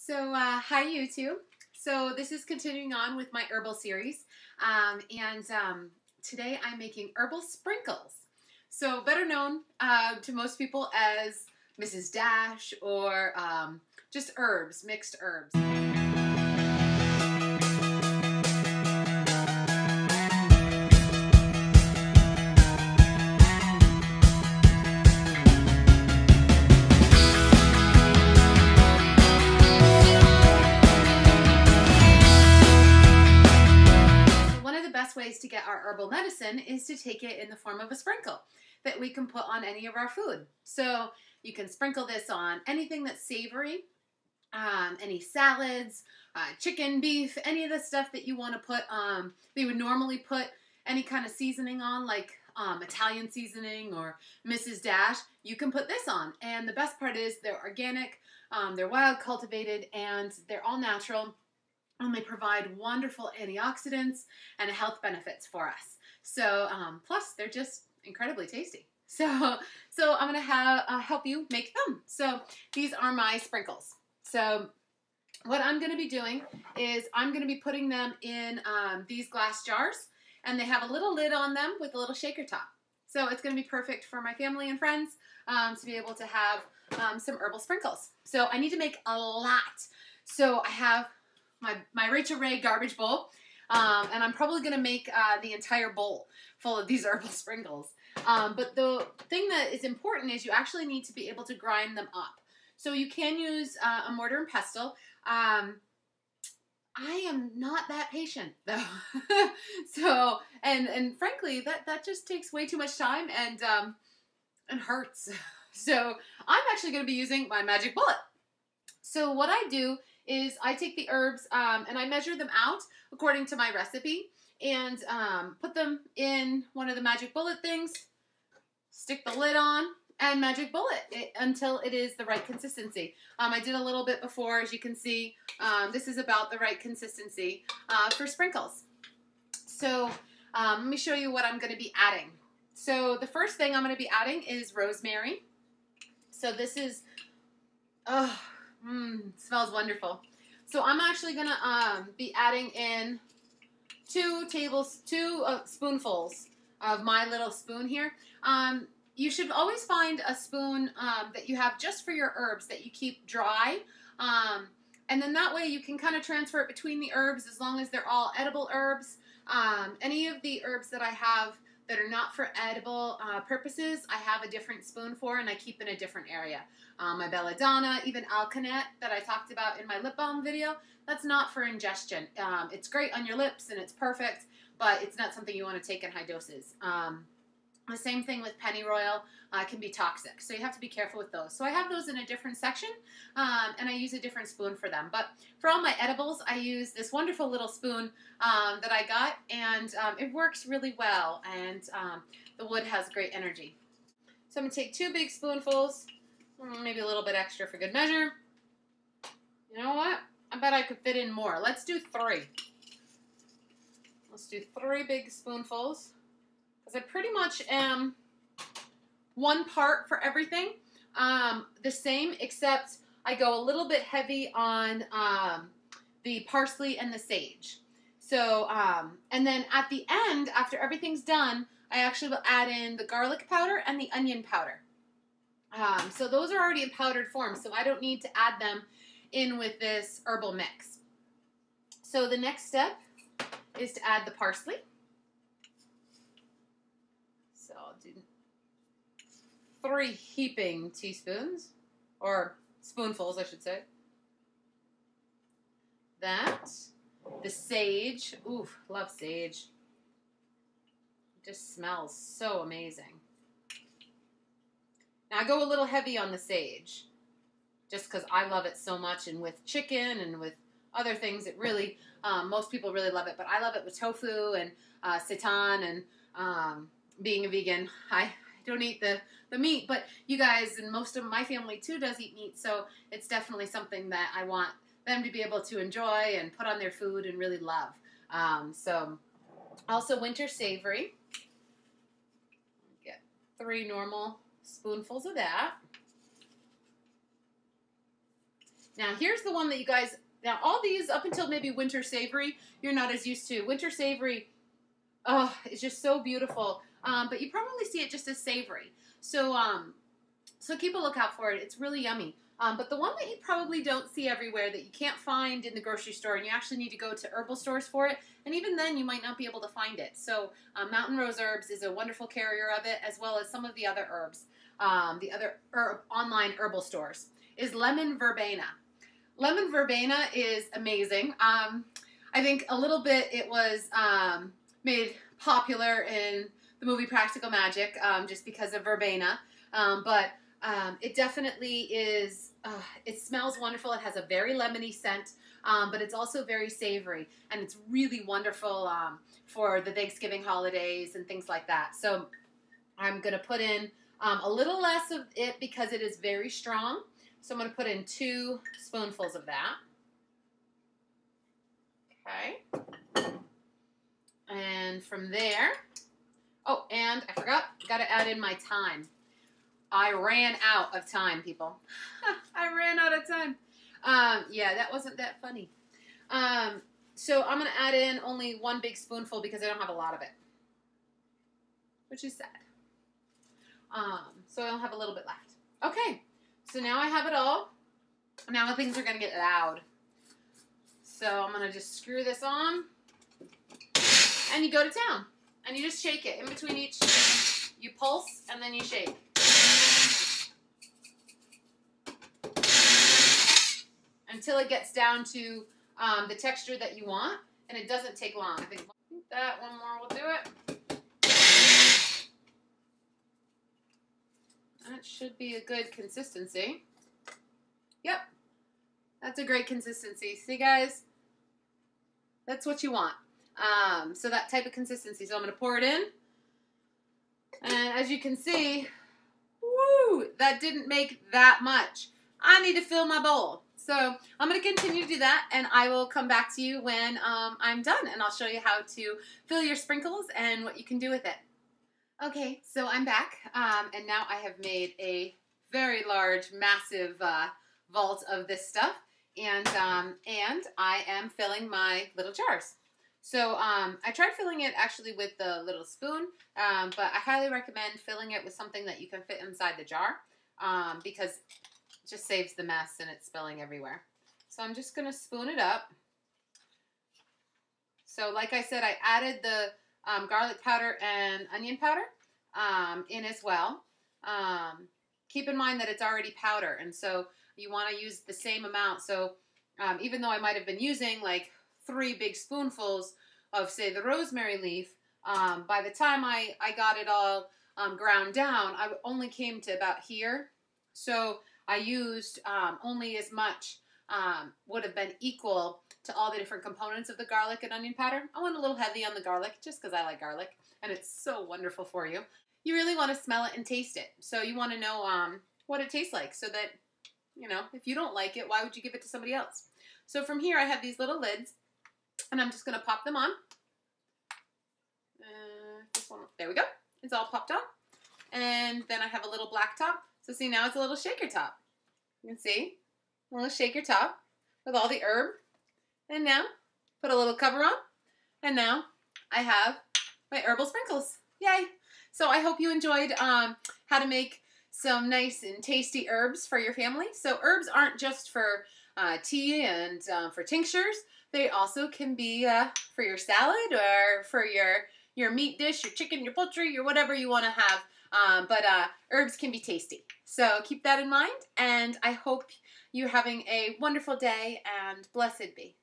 Hi YouTube. So this is continuing on with my Herbal Series, today I'm making Herbal Sprinkles. So better known to most people as Mrs. Dash or just herbs, mixed herbs. Ways to get our herbal medicine is to take it in the form of a sprinkle that we can put on any of our food. So you can sprinkle this on anything that's savory, any salads, chicken, beef, any of the stuff that you want to put, you would normally put any kind of seasoning on, like Italian seasoning or Mrs. Dash. You can put this on, and the best part is they're organic, they're wild cultivated, and they're all natural. And they provide wonderful antioxidants and health benefits for us. So, plus they're just incredibly tasty. So I'm gonna help you make them. So these are my sprinkles. So what I'm gonna be doing is I'm gonna be putting them in these glass jars, and they have a little lid on them with a little shaker top. So it's gonna be perfect for my family and friends to be able to have some herbal sprinkles. So I need to make a lot. So I have my Rachel Ray garbage bowl, and I'm probably going to make the entire bowl full of these herbal sprinkles. But the thing that is important is you actually need to be able to grind them up. So you can use a mortar and pestle. I am not that patient though. So, and frankly, that just takes way too much time and hurts. So I'm actually going to be using my magic bullet. So what I do is I take the herbs and I measure them out according to my recipe and put them in one of the magic bullet things, stick the lid on, and magic bullet it until it is the right consistency. I did a little bit before, as you can see. This is about the right consistency for sprinkles. So let me show you what I'm going to be adding. So the first thing I'm going to be adding is rosemary. So this is, smells wonderful. So I'm actually gonna be adding in two spoonfuls of my little spoon here. You should always find a spoon that you have just for your herbs that you keep dry, and then that way you can kind of transfer it between the herbs as long as they're all edible herbs. Any of the herbs that I have that are not for edible purposes, I have a different spoon for, and I keep in a different area. My belladonna, even alkanet that I talked about in my lip balm video, that's not for ingestion. It's great on your lips and it's perfect, but it's not something you want to take in high doses. The same thing with pennyroyal, can be toxic, so you have to be careful with those. So I have those in a different section, and I use a different spoon for them. But for all my edibles, I use this wonderful little spoon that I got, and it works really well, and the wood has great energy. So I'm going to take 2 big spoonfuls, maybe a little bit extra for good measure. You know what? I bet I could fit in more. Let's do 3. Let's do 3 big spoonfuls. Because I pretty much am 1 part for everything, the same, except I go a little bit heavy on the parsley and the sage. So, and then at the end, after everything's done, I actually will add in the garlic powder and the onion powder. So those are already in powdered form, so I don't need to add them in with this herbal mix. So the next step is to add the parsley. So I'll do 3 heaping teaspoons, or spoonfuls, I should say. That, the sage, ooh, love sage. It just smells so amazing. Now I go a little heavy on the sage, just because I love it so much, and with chicken and with other things, it really, most people really love it, but I love it with tofu and seitan, and being a vegan, I don't eat the meat, but you guys and most of my family too does eat meat, so it's definitely something that I want them to be able to enjoy and put on their food and really love. So also winter savory. Get 3 normal spoonfuls of that. Now here's the one that you guys, now all these up until maybe winter savory, you're not as used to. Winter savory, oh, it's just so beautiful. But you probably see it just as savory. So, so keep a lookout for it. It's really yummy. But the one that you probably don't see everywhere, that you can't find in the grocery store, and you actually need to go to herbal stores for it, and even then you might not be able to find it. So Mountain Rose Herbs is a wonderful carrier of it, as well as some of the other herbs, the other online herbal stores, is lemon verbena. Lemon verbena is amazing. I think a little bit it was made popular in the movie Practical Magic just because of verbena, but it definitely is, it smells wonderful. It has a very lemony scent, but it's also very savory, and it's really wonderful for the Thanksgiving holidays and things like that. So I'm going to put in a little less of it because it is very strong. So I'm going to put in 2 spoonfuls of that. Okay. And from there, oh, and I forgot, got to add in my thyme. I ran out of time, people. I ran out of time. Yeah, that wasn't that funny. So I'm going to add in only 1 big spoonful because I don't have a lot of it, which is sad. So I'll have a little bit left. Okay, so now I have it all. Now things are going to get loud. So I'm going to just screw this on, and you go to town, and you just shake it in between each. You pulse, and then you shake. Until it gets down to the texture that you want, and it doesn't take long. I think that one more will do it. That should be a good consistency. Yep, that's a great consistency. See, guys, that's what you want. So that type of consistency. So I'm going to pour it in, and as you can see, woo, that didn't make that much. I need to fill my bowl. So I'm going to continue to do that, and I will come back to you when I'm done, and I'll show you how to fill your sprinkles and what you can do with it. Okay, so I'm back, and now I have made a very large, massive vault of this stuff, and I am filling my little jars. So I tried filling it actually with the little spoon, but I highly recommend filling it with something that you can fit inside the jar, because it just saves the mess and it's spilling everywhere. So I'm just going to spoon it up. So like I said, I added the garlic powder and onion powder in as well. Keep in mind that it's already powder, and so you want to use the same amount. So even though I might have been using like 3 big spoonfuls of, say, the rosemary leaf, by the time I got it all ground down, I only came to about here. So I used only as much would have been equal to all the different components of the garlic and onion powder. I went a little heavy on the garlic just because I like garlic, and it's so wonderful for you. You really want to smell it and taste it. So you want to know what it tastes like, so that, you know, if you don't like it, why would you give it to somebody else? So from here I have these little lids, and I'm just going to pop them on. This one, there we go. It's all popped on. And then I have a little black top. So see, now it's a little shaker top. You can see, a little shaker top with all the herb. And now, put a little cover on. And now, I have my herbal sprinkles. Yay! So I hope you enjoyed how to make some nice and tasty herbs for your family. So herbs aren't just for tea and for tinctures. They also can be for your salad or for your meat dish, your chicken, your poultry, your whatever you want to have. But herbs can be tasty. So keep that in mind, and I hope you're having a wonderful day, and blessed be.